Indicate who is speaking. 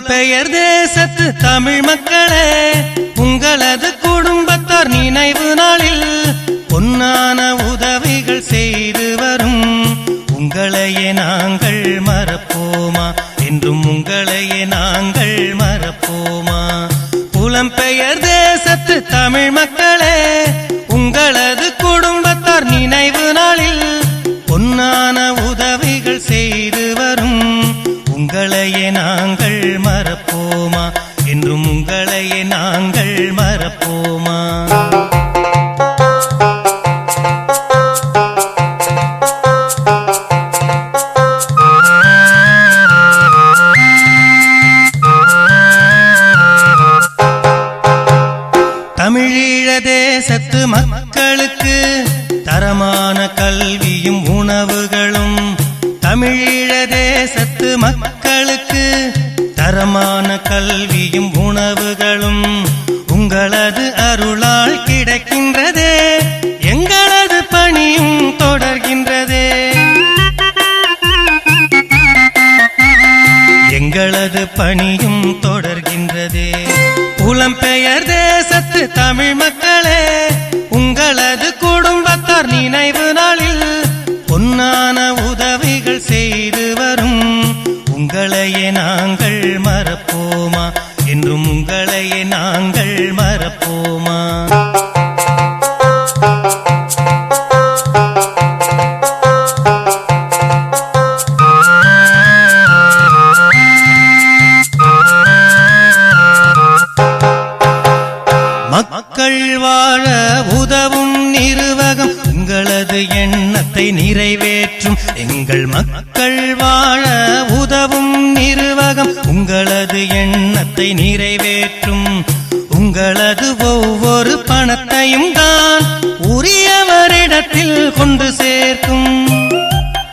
Speaker 1: புலம்பெயர் தேசத்து தமிழ் மக்களே, உங்களது குடும்பத்தார் நினைவு நாளில் பொன்னான உதவிகள் செய்து வரும் உங்களையே நாங்கள் மறப்போமா? என்றும் உங்களையே நாங்கள் மறப்போமா? புலம்பெயர் தேசத்து தமிழ் மக்களே, உங்களது குடும்பத்தார் நினைவு நாளில் பொன்னான உதவிகள் செய்து வரும் உங்களையே நாங்கள் மறப்போமா? என்றும் உங்களையே நாங்கள் மறப்போமா? தமிழீழ தேசத்து மக்களுக்கு தரமான கல்வியும் உணவுகளும், தமிழீழ தேசத்து மக்களுக்கு தரமான கல்வியும் உணவுகளும் உங்களது அருளால் கிடைக்கின்றதே, எங்களது பணியும் தொடர்கின்றதே. எங்களது பணியும் தொடர்கின்றதே. புலம்பெயர் தேசத்து தமிழ் மக்களே, உங்களது குடும்பத்தார் நினைவு நாளில் பொன்னான உதவிகள் செய்து வரும் உங்களையே நாங்கள் மறப்போமா? என்றும் உங்களையே நாங்கள் மறப்போமா? மக்கள் வாழ உதவும் நிர்வாகம் உங்களது எண்ணத்தை நிறைவேற்றும். எங்கள் மக்கள் வாழ உதவும் நிர்வாகம் உங்களது எண்ணத்தை நிறைவேற்றும். உங்களது ஒவ்வொரு பணத்தையும் தான் உரியவரிடத்தில் கொண்டு சேர்க்கும்.